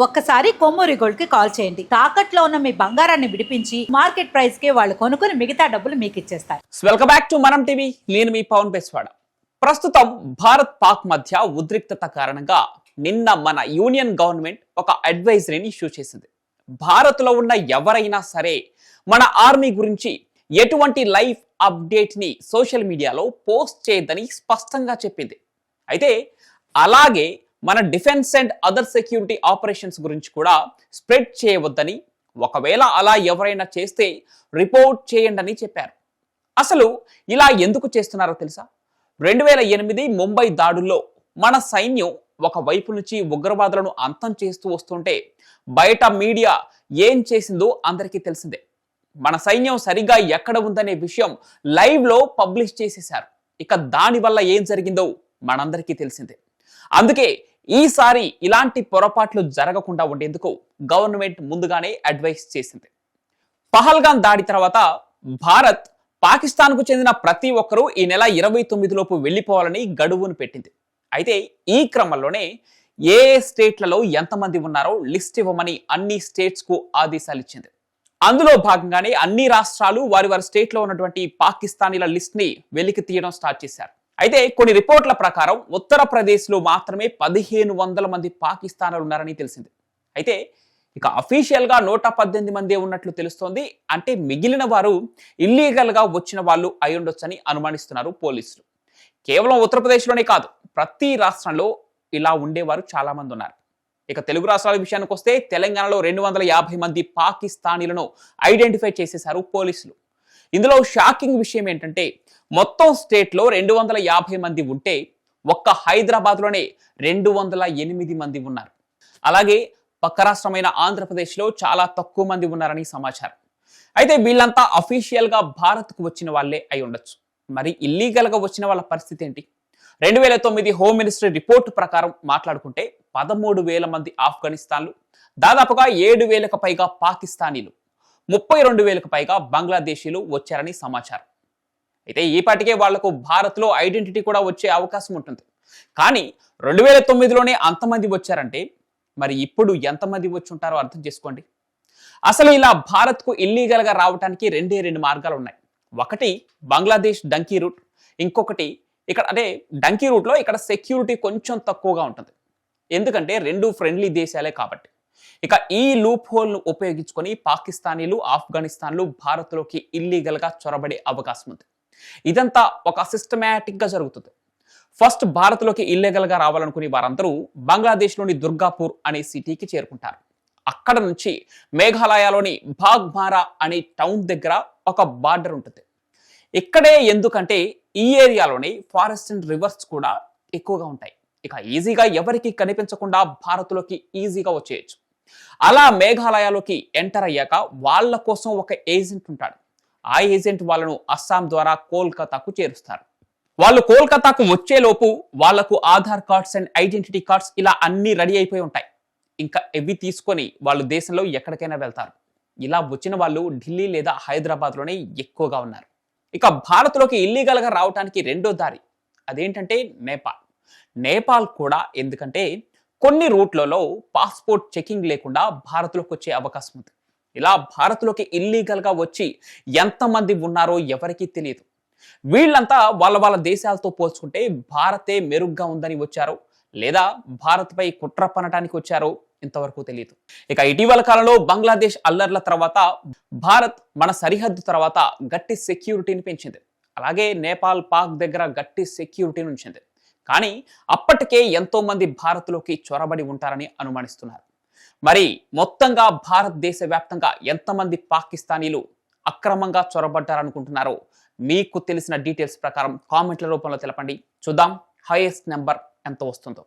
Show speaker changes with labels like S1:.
S1: ఒక్కసారి కొమ్మూరి గోల్డ్ కి కాల్ చేయండి. తాకట్లో ఉన్న మీ బంగారాన్ని విడిపించి మార్కెట్ ప్రైస్ కి వాళ్ళు కొనుక్కుని మిగతా డబ్బులు మీకు ఇచ్చేస్తారు.
S2: వెల్కమ్ బ్యాక్ టు మనం టీవీ. నేను మీ పవన్ బెస్వాడ. ప్రస్తుతం భారత్ పాక్ మధ్య ఉద్రిక్తత కారణంగా నిన్న మన యూనియన్ గవర్నమెంట్ ఒక అడ్వైజరీని ఇష్యూ చేసింది. భారత్ లో ఉన్న ఎవరైనా సరే మన ఆర్మీ గురించి ఎటువంటి లైవ్ అప్డేట్ ని సోషల్ మీడియాలో పోస్ట్ చేయొద్దని స్పష్టంగా చెప్పింది. అయితే అలాగే మన defence and other security operations గురించి కూడా స్ప్రెడ్ చేయవద్దని, ఒకవేళ అలా ఎవరైనా చేస్తే రిపోర్ట్ చేయండి అని చెప్పారు. అసలు ఇలా ఎందుకు చేస్తున్నారో తెలుసా? 2008 ముంబై దాడుల్లో మన సైన్యం ఒక వైపు నుంచి ఉగ్రవాదులను అంతం చేస్తూ వస్తుంటే బయట మీడియా ఏం చేసిందో అందరికీ తెలిసిందే. మన సైన్యం సరిగా ఎక్కడ ఉందనే విషయం లైవ్ లో పబ్లిష్ చేసేశారు. ఇక దానివల్ల ఏం జరిగిందో మనందరికీ తెలిసిందే. అందుకే ఈసారి ఇలాంటి పొరపాట్లు జరగకుండా ఉండేందుకు గవర్నమెంట్ ముందుగానే అడ్వైస్ చేసింది. పహల్గాన్ దాడి తర్వాత భారత్ పాకిస్తాన్ కు చెందిన ప్రతి ఒక్కరూ ఈ నెల 29 లోపు వెళ్లిపోవాలని గడువును పెట్టింది. అయితే ఈ క్రమంలోనే ఏ స్టేట్లలో ఎంతమంది ఉన్నారో లిస్ట్ ఇవ్వమని అన్ని స్టేట్స్ కు ఆదేశాలు ఇచ్చింది. అందులో భాగంగానే అన్ని రాష్ట్రాలు వారి స్టేట్ లో ఉన్నటువంటి పాకిస్తానీల లిస్ట్ ని వెలికి తీయడం స్టార్ట్ చేశారు. అయితే కొన్ని రిపోర్ట్ల ప్రకారం ఉత్తరప్రదేశ్ లో మాత్రమే 1500 మంది పాకిస్తానీలు ఉన్నారని తెలిసింది. అయితే ఇక అఫీషియల్ గా 118 మంది ఉన్నట్లు తెలుస్తోంది. అంటే మిగిలిన వారు ఇల్లీగల్ గా వచ్చిన వాళ్ళు అయి ఉండొచ్చని అనుమానిస్తున్నారు పోలీసులు. కేవలం ఉత్తరప్రదేశ్ లోనే కాదు, ప్రతి రాష్ట్రంలో ఇలా ఉండేవారు చాలా మంది ఉన్నారు. ఇక తెలుగు రాష్ట్రాల విషయానికి వస్తే తెలంగాణలో 250 మంది పాకిస్తానీలను ఐడెంటిఫై చేసేశారు పోలీసులు. ఇందులో షాకింగ్ విషయం ఏంటంటే మొత్తం స్టేట్ లో 250 మంది ఉంటే ఒక్క హైదరాబాద్ లోనే 208 మంది ఉన్నారు. అలాగే పక్క రాష్ట్రమైన ఆంధ్రప్రదేశ్ లో చాలా తక్కువ మంది ఉన్నారని సమాచారం. అయితే వీళ్ళంతా అఫీషియల్ గా భారత్ కు వచ్చిన వాళ్ళే అయి ఉండొచ్చు. మరి ఇల్లీగల్ గా వచ్చిన వాళ్ళ పరిస్థితి ఏంటి? 2009 హోమ్ మినిస్ట్రీ రిపోర్టు ప్రకారం మాట్లాడుకుంటే 13,000 మంది ఆఫ్ఘనిస్తాన్లు, దాదాపుగా 7,000కు పైగా పాకిస్తానీలు, 32,000కు పైగా బంగ్లాదేశీలు వచ్చారని సమాచారం. అయితే ఈ పాటికే వాళ్లకు భారత్ లో ఐడెంటిటీ కూడా వచ్చే అవకాశం ఉంటుంది. కానీ 2009లోనే అంతమంది వచ్చారంటే మరి ఇప్పుడు ఎంతమంది వచ్చి ఉంటారో అర్థం చేసుకోండి. అసలు ఇలా భారత్ కు ఇల్లీగల్ గా రావడానికి రెండు మార్గాలు ఉన్నాయి. ఒకటి బంగ్లాదేశ్ డంకీ రూట్, ఇంకొకటి ఇక్కడ అంటే డంకీ రూట్ లో ఇక్కడ సెక్యూరిటీ కొంచెం తక్కువగా ఉంటుంది. ఎందుకంటే రెండు ఫ్రెండ్లీ దేశాలే కాబట్టి. ఇక ఈ లూప్ హోల్ ను ఉపయోగించుకొని పాకిస్తానీలు, ఆఫ్ఘనిస్తాన్లు భారత్ లోకి ఇల్లీగల్ గా చొరబడే అవకాశం ఉంది. ఇదంతా ఒక సిస్టమేటిక్ గా జరుగుతుంది. ఫస్ట్ భారత్ లోకి ఇల్లీగల్ గా రావాలనుకునే వారందరూ బంగ్లాదేశ్ లోని దుర్గాపూర్ అనే సిటీకి చేరుకుంటారు. అక్కడ నుంచి మేఘాలయలోని బాగ్మారా అనే టౌన్ దగ్గర ఒక బార్డర్ ఉంటుంది. ఇక్కడే ఎందుకంటే ఈ ఏరియాలోని ఫారెస్ట్ అండ్ రివర్స్ కూడా ఎక్కువగా ఉంటాయి. ఇక ఈజీగా ఎవరికి కనిపించకుండా భారత్ లోకి ఈజీగా వచ్చేయచ్చు. అలా మేఘాలయలోకి ఎంటర్ అయ్యాక వాళ్ళ కోసం ఒక ఏజెంట్ ఉంటాడు. ఆ ఏజెంట్ వాళ్ళను అస్సాం ద్వారా కోల్కతాకు చేరుస్తారు. వాళ్ళు కోల్కతాకు వచ్చేలోపు వాళ్లకు Aadhaar cards and identity cards ఇలా అన్ని రెడీ అయిపోయి ఉంటాయి. ఇంకా ఇవి తీసుకొని వాళ్ళు దేశంలో ఎక్కడికైనా వెళ్తారు. ఇలా వచ్చిన వాళ్ళు ఢిల్లీ లేదా హైదరాబాద్ లోనే ఎక్కువగా ఉన్నారు. ఇక భారత్ లోకి ఇల్లీగల్ గా రావడానికి రెండో దారి అదేంటంటే నేపాల్. నేపాల్ కూడా ఎందుకంటే కొన్ని రూట్లలో పాస్పోర్ట్ చెకింగ్ లేకుండా భారత్ లోకి వచ్చే అవకాశం ఉంది. ఇలా భారత్ లోకి ఇల్లీగల్ గా వచ్చి ఎంతమంది ఉన్నారో ఎవరికీ తెలియదు. వీళ్ళంతా వాళ్ళ దేశాలతో పోల్చుకుంటే భారతే మెరుగ్గా ఉందని వచ్చారో లేదా భారత్ పై కుట్ర పనటానికి వచ్చారో ఇంతవరకు తెలియదు. ఇక ఇటీవల కాలంలో బంగ్లాదేశ్ అల్లర్ల తర్వాత భారత్ మన సరిహద్దు తర్వాత గట్టి సెక్యూరిటీని పెంచింది. అలాగే నేపాల్, పాక్ దగ్గర గట్టి సెక్యూరిటీని ఉంచింది. కానీ అప్పటికే ఎంతో మంది భారత్ లోకి చొరబడి ఉంటారని అనుమానిస్తున్నారు. మరి మొత్తంగా భారతదేశ వ్యాప్తంగా ఎంతమంది పాకిస్తానీలు అక్రమంగా చొరబడ్డారనుకుంటున్నారో మీకు తెలిసిన డీటెయిల్స్ ప్రకారం కామెంట్ల రూపంలో తెలపండి. చూద్దాం హైయెస్ట్ నెంబర్ ఎంత వస్తుందో.